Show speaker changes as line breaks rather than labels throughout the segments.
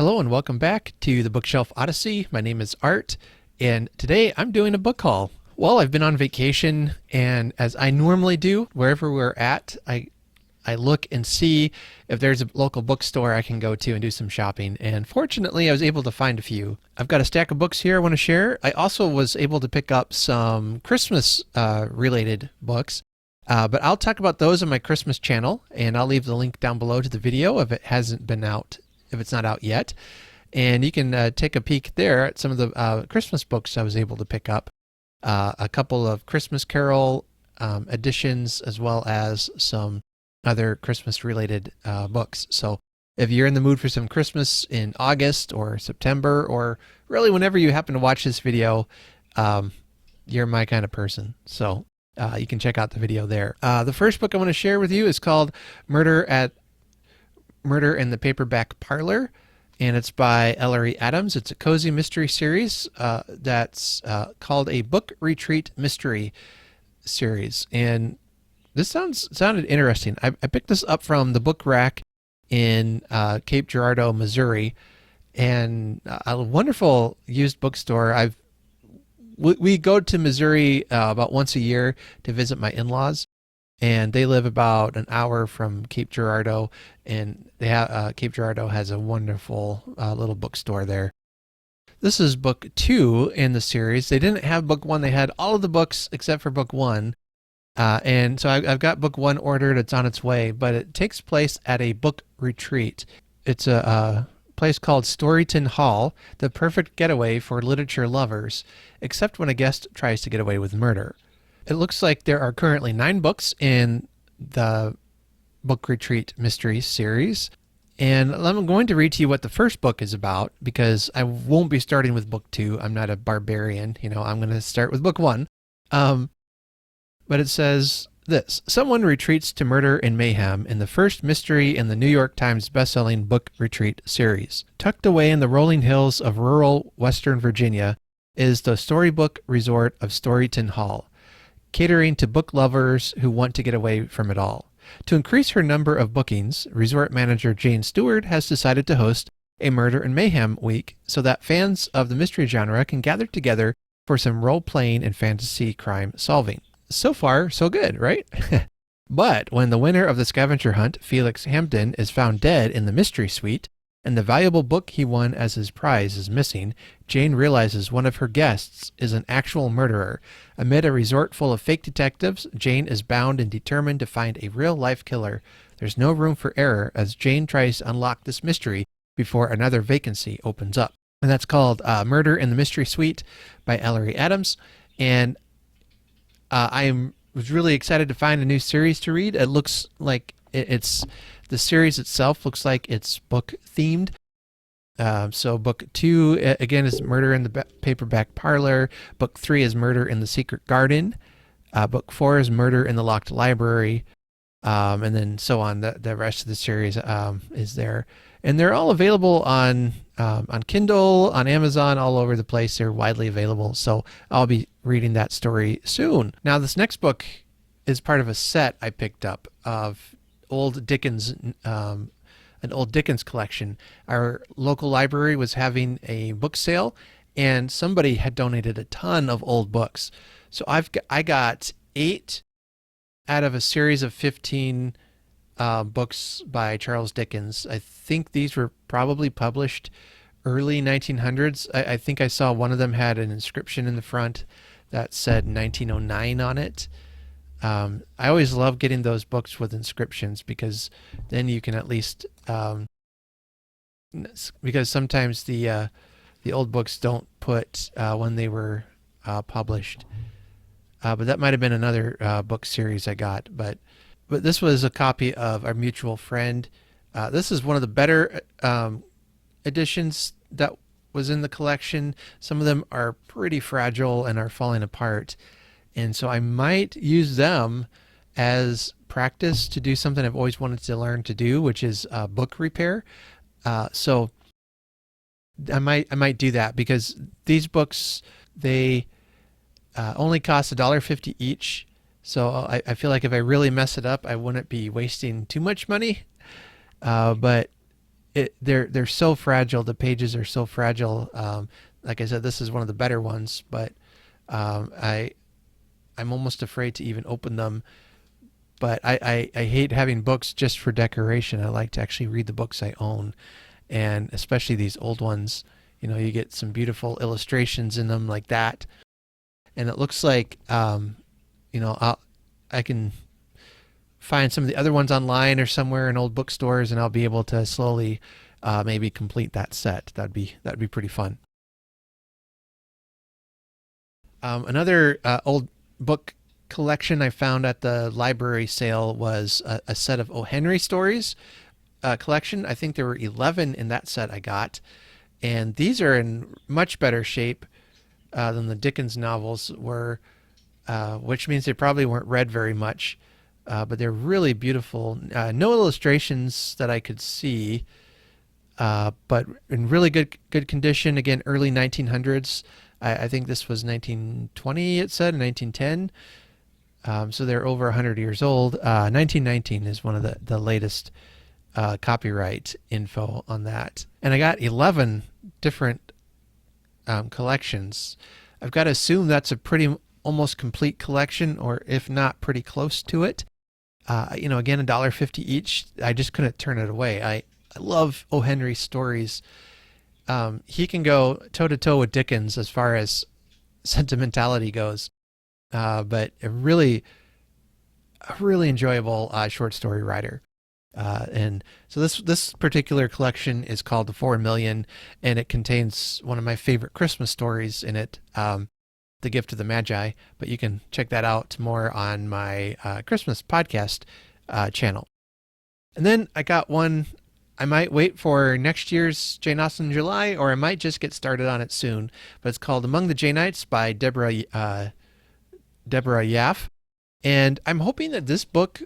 Hello and welcome back to the Bookshelf Odyssey. My name is Art, and today I'm doing a book haul. Well, I've been on vacation, and as I normally do, wherever we're at, I look and see if there's a local bookstore I can go to and do some shopping. And fortunately, I was able to find a few. I've got a stack of books here I want to share. I also was able to pick up some Christmas related books. But I'll talk about those on my Christmas channel, and I'll leave the link down below to the video if it hasn't been out, if it's not out yet. And you can take a peek there at some of the Christmas books I was able to pick up. A couple of Christmas Carol editions, as well as some other Christmas-related books. So if you're in the mood for some Christmas in August or September, or really whenever you happen to watch this video, you're my kind of person. So you can check out the video there. The first book I want to share with you is called Murder in the Paperback Parlor, and it's by Ellery Adams. It's a cozy mystery series that's called a book retreat mystery series. And this sounded interesting. I picked this up from the book rack in Cape Girardeau, Missouri, and a wonderful used bookstore. We go to Missouri about once a year to visit my in-laws, and they live about an hour from Cape Girardeau, and they have Cape Girardeau has a wonderful little bookstore there. This is book 2 in the series. They didn't have book 1. They had all of the books except for book 1. And so I've got book 1 ordered. It's on its way, but it takes place at a book retreat. It's a place called Storyton Hall, the perfect getaway for literature lovers, except when a guest tries to get away with murder. It looks like there are currently 9 books in the book retreat mystery series. And I'm going to read to you what the first book is about, because I won't be starting with book 2. I'm not a barbarian. I'm going to start with book 1. But it says this: someone retreats to murder and mayhem in the first mystery in the New York Times bestselling book retreat series. Tucked away in the rolling hills of rural Western Virginia is the storybook resort of Storyton Hall, catering to book lovers who want to get away from it all. To increase her number of bookings, resort manager Jane Stewart has decided to host a Murder and Mayhem week so that fans of the mystery genre can gather together for some role-playing and fantasy crime solving. So far, so good, right? But when the winner of the scavenger hunt, Felix Hampden, is found dead in the mystery suite, and the valuable book he won as his prize is missing, Jane realizes one of her guests is an actual murderer. Amid a resort full of fake detectives, Jane is bound and determined to find a real-life killer. There's no room for error as Jane tries to unlock this mystery before another vacancy opens up. And that's called Murder in the Mystery Suite by Ellery Adams. And I was really excited to find a new series to read. It looks like the series itself looks like it's book themed. So book 2 again is Murder in the Paperback Parlor. Book 3 is Murder in the Secret Garden. Book 4 is Murder in the Locked Library, and then so on. The rest of the series is there, and they're all available on Kindle, on Amazon, all over the place. They're widely available. So I'll be reading that story soon. Now, this next book is part of a set I picked up of old Dickens, an old Dickens collection. Our local library was having a book sale, and somebody had donated a ton of old books. So I got 8 out of a series of 15 books by Charles Dickens. I think these were probably published early 1900s. I think I saw one of them had an inscription in the front that said 1909 on it. I always love getting those books with inscriptions, because then you can at least, because sometimes the old books don't put when they were published. But that might have been another book series I got. But this was a copy of Our Mutual Friend. This is one of the better editions that was in the collection. Some of them are pretty fragile and are falling apart. And so I might use them as practice to do something I've always wanted to learn to do, which is book repair. So I might do that, because these books, they only cost $1.50 each. So I feel like if I really mess it up, I wouldn't be wasting too much money. But they're so fragile. The pages are so fragile. Like I said, this is one of the better ones, but I'm almost afraid to even open them. But I hate having books just for decoration. I like to actually read the books I own, and especially these old ones. You get some beautiful illustrations in them like that, and it looks like I can find some of the other ones online or somewhere in old bookstores, and I'll be able to slowly maybe complete that set. That'd be pretty fun. Another old book collection I found at the library sale was a set of O. Henry stories collection. I think there were 11 in that set I got, and these are in much better shape than the Dickens novels were, which means they probably weren't read very much, but they're really beautiful. No illustrations that I could see, but in really good condition. Again, early 1900s. I think this was 1920, it said, 1910. So they're over 100 years old. 1919 is one of the latest copyright info on that. And I got 11 different collections. I've got to assume that's a pretty almost complete collection, or if not, pretty close to it. Again, $1.50 each. I just couldn't turn it away. I love O. Henry stories. He can go toe-to-toe with Dickens as far as sentimentality goes. But a really enjoyable short story writer. And so this particular collection is called The 4 Million, and it contains one of my favorite Christmas stories in it, The Gift of the Magi. But you can check that out more on my Christmas podcast channel. And then I got one. I might wait for next year's Jane Austen in July, or I might just get started on it soon. But it's called Among the Janeites by Deborah Yaffe. And I'm hoping that this book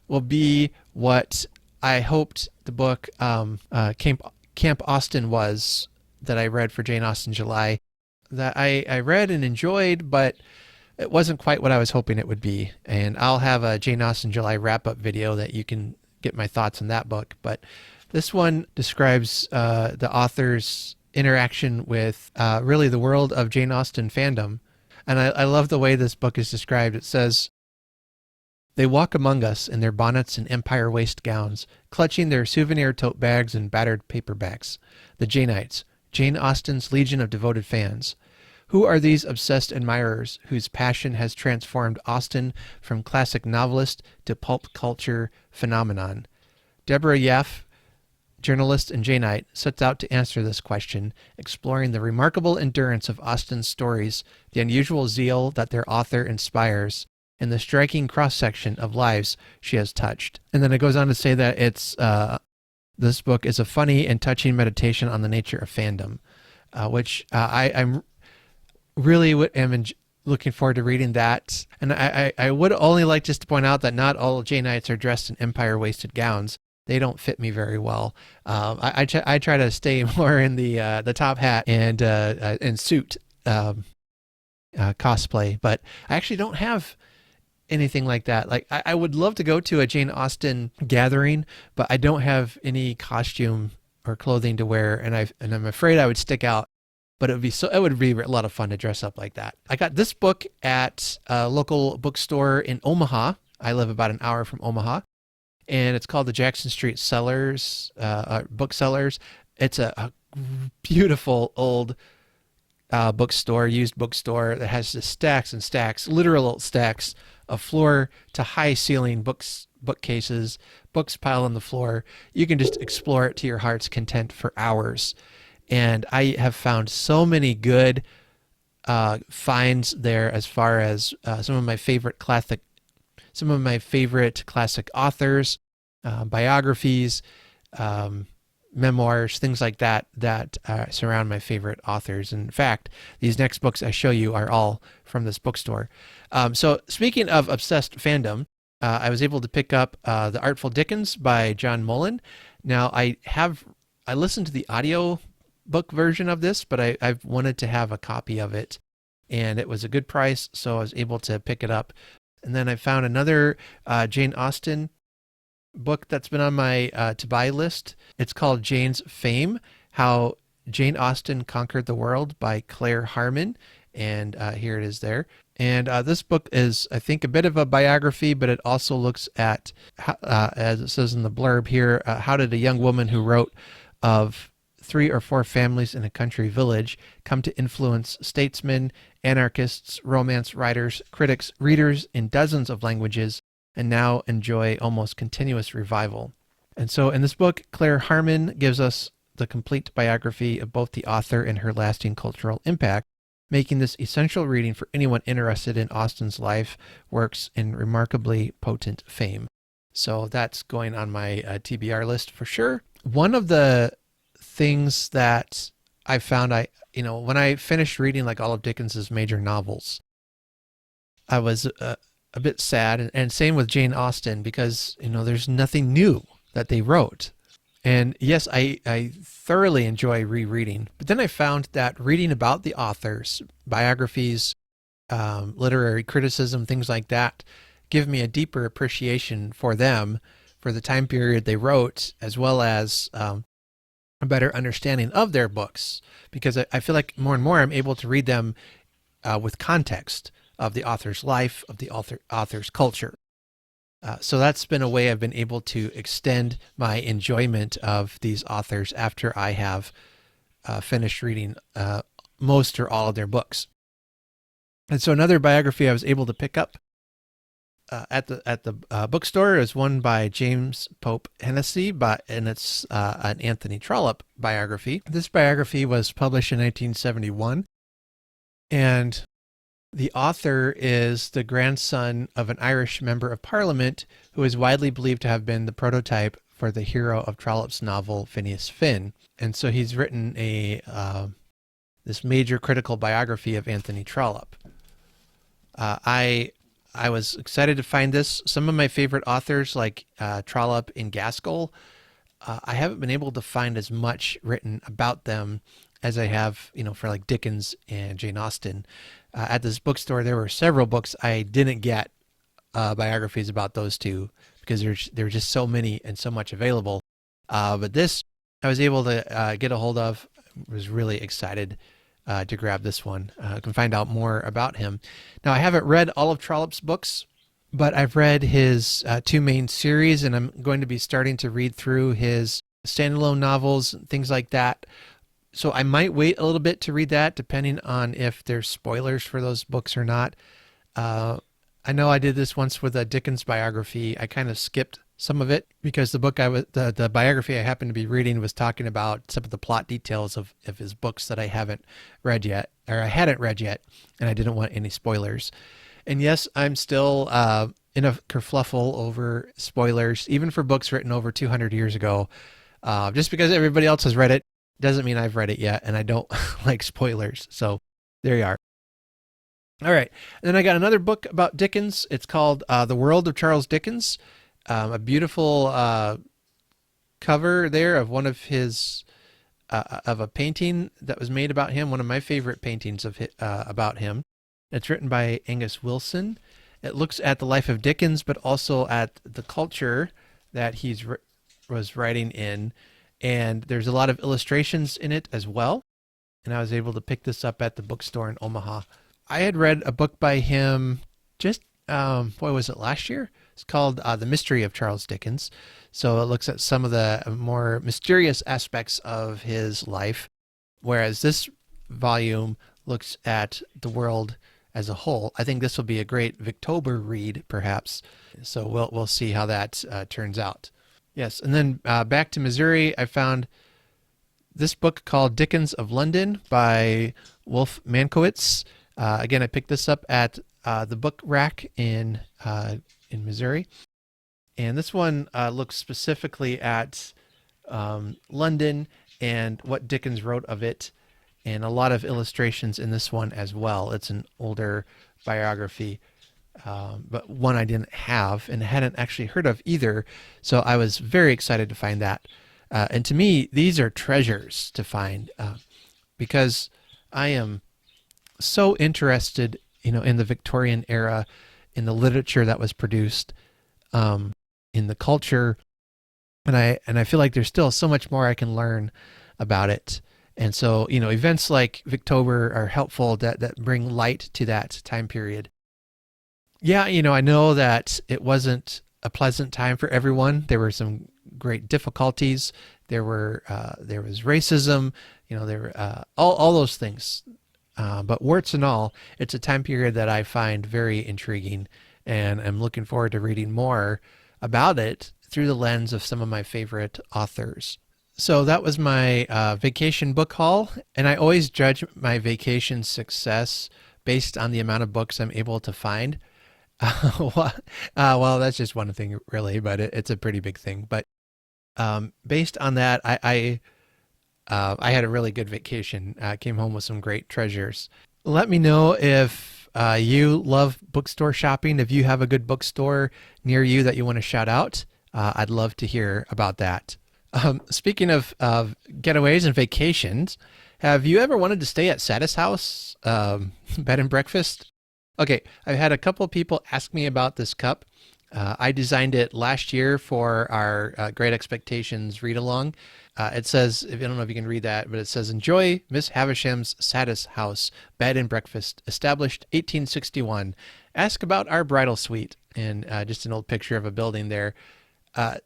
will be what I hoped the book Camp Austen was that I read for Jane Austen July, that I read and enjoyed, but it wasn't quite what I was hoping it would be. And I'll have a Jane Austen July wrap-up video that you can get my thoughts on that book. But this one describes the author's interaction with really the world of Jane Austen fandom. And I love the way this book is described. It says, "They walk among us in their bonnets and empire waist gowns, clutching their souvenir tote bags and battered paperbacks. The Janeites, Jane Austen's legion of devoted fans. Who are these obsessed admirers whose passion has transformed Austen from classic novelist to pulp culture phenomenon?" Deborah Yaffe, journalist and Janeite, sets out to answer this question, exploring the remarkable endurance of Austen's stories, the unusual zeal that their author inspires, and the striking cross-section of lives she has touched. And then it goes on to say that this book is a funny and touching meditation on the nature of fandom, which I'm really looking forward to reading that. And I would only like just to point out that not all Janeites are dressed in empire-waisted gowns. They don't fit me very well. I try to stay more in the top hat and suit cosplay, but I actually don't have anything like that. Like I would love to go to a Jane Austen gathering, but I don't have any costume or clothing to wear, and I'm afraid I would stick out. But it would be a lot of fun to dress up like that. I got this book at a local bookstore in Omaha. I live about an hour from Omaha, and it's called the Jackson Street Booksellers. It's a beautiful old bookstore, used bookstore that has just stacks and stacks, literal stacks of floor to high ceiling bookcases, books piled on the floor. You can just explore it to your heart's content for hours. And I have found so many good finds there as far as some of my favorite classic authors, biographies, memoirs, things like that surround my favorite authors. In fact, these next books I show you are all from this bookstore. So speaking of obsessed fandom, I was able to pick up The Artful Dickens by John Mullan. Now I listened to the audio book version of this, but I've wanted to have a copy of it, and it was a good price, so I was able to pick it up. And then I found another Jane Austen book that's been on my to buy list. It's called Jane's Fame: How Jane Austen Conquered the World by Claire Harmon. And here it is there. And this book is, I think, a bit of a biography, but it also looks at, as it says in the blurb here, how did a young woman who wrote of 3 or 4 families in a country village come to influence statesmen, anarchists, romance writers, critics, readers in dozens of languages, and now enjoy almost continuous revival. And so in this book, Claire Harmon gives us the complete biography of both the author and her lasting cultural impact, making this essential reading for anyone interested in Austen's life, works, and remarkably potent fame. So that's going on my TBR list for sure. One of the things that I found, when I finished reading like all of Dickens's major novels, I was a bit sad, and same with Jane Austen, because there's nothing new that they wrote. And yes, I thoroughly enjoy rereading, but then I found that reading about the authors, biographies, literary criticism, things like that, give me a deeper appreciation for them, for the time period they wrote, as well as a better understanding of their books, because I feel like more and more I'm able to read them with context of the author's life, of the author's culture. So that's been a way I've been able to extend my enjoyment of these authors after I have finished reading most or all of their books. And so another biography I was able to pick up at the bookstore is one by James Pope Hennessy, and it's an Anthony Trollope biography. This biography was published in 1971, and the author is the grandson of an Irish member of Parliament who is widely believed to have been the prototype for the hero of Trollope's novel Phineas Finn. And so he's written this major critical biography of Anthony Trollope. I was excited to find this. Some of my favorite authors, like Trollope and Gaskell, I haven't been able to find as much written about them as I have, for like Dickens and Jane Austen. At this bookstore, there were several books I didn't get biographies about those two, because there were just so many and so much available. But this I was able to get a hold of. Was really excited to grab this one. I can find out more about him. Now, I haven't read all of Trollope's books, but I've read his 2 main series, and I'm going to be starting to read through his standalone novels, things like that. So I might wait a little bit to read that, depending on if there's spoilers for those books or not. I know I did this once with a Dickens biography. I kind of skipped some of it because the biography I happened to be reading was talking about some of the plot details of his books that I hadn't read yet, and I didn't want any spoilers. And yes, I'm still in a kerfluffle over spoilers, even for books written over 200 years ago. Just because everybody else has read it doesn't mean I've read it yet, and I don't like spoilers. So there you are. All right. And then I got another book about Dickens. It's called The World of Charles Dickens. A beautiful cover there of one of his of a painting that was made about him. One of my favorite paintings about him. It's written by Angus Wilson. It looks at the life of Dickens, but also at the culture that he was writing in. And there's a lot of illustrations in it as well. And I was able to pick this up at the bookstore in Omaha. I had read a book by him just, was it last year? It's called The Mystery of Charles Dickens. So it looks at some of the more mysterious aspects of his life, whereas this volume looks at the world as a whole. I think this will be a great Victober read, perhaps. So we'll see how that turns out. Yes, and then back to Missouri, I found this book called Dickens of London by Wolf Mankowitz. Again, I picked this up at the book rack in Missouri. And this one looks specifically at London and what Dickens wrote of it, and a lot of illustrations in this one as well. It's an older biography, but one I didn't have and hadn't actually heard of either. So I was very excited to find that. And to me, these are treasures to find because I am so interested, in the Victorian era, in the literature that was produced, in the culture, And I feel like there's still so much more I can learn about it. And so, events like Victober are helpful that bring light to that time period. Yeah, I know that it wasn't a pleasant time for everyone. There were some great difficulties. There was racism. There were all those things. But warts and all, it's a time period that I find very intriguing, and I'm looking forward to reading more about it through the lens of some of my favorite authors. So that was my vacation book haul, and I always judge my vacation success based on the amount of books I'm able to find. Well, that's just one thing, really, but it's a pretty big thing. But based on that, I had a really good vacation. I came home with some great treasures. Let me know if you love bookstore shopping. If you have a good bookstore near you that you want to shout out, I'd love to hear about that. Speaking of getaways and vacations, have you ever wanted to stay at Satis House bed and breakfast? Okay, I've had a couple people ask me about this cup. I designed it last year for our Great Expectations read-along. It says, I don't know if you can read that, but it says, "Enjoy Miss Havisham's Satis House Bed and Breakfast, established 1861. Ask about our bridal suite." And just an old picture of a building there. I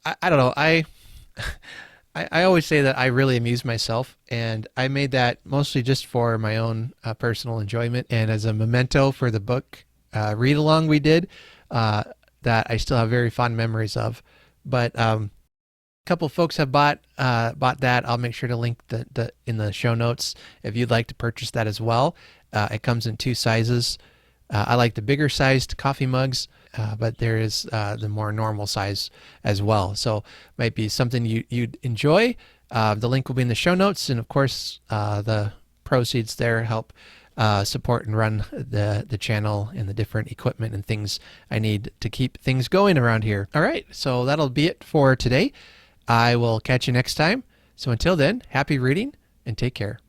don't know. I always say that I really amuse myself, and I made that mostly just for my own personal enjoyment and as a memento for the book read-along we did. That I still have very fond memories of. But a couple folks have bought that. I'll make sure to link the in the show notes if you'd like to purchase that as well. It comes in 2 sizes. I like the bigger sized coffee mugs, but there is the more normal size as well. So might be something you'd enjoy. The link will be in the show notes, and of course the proceeds there help support and run the channel and the different equipment and things I need to keep things going around here. All right, so that'll be it for today. I will catch you next time. So until then, happy reading and take care.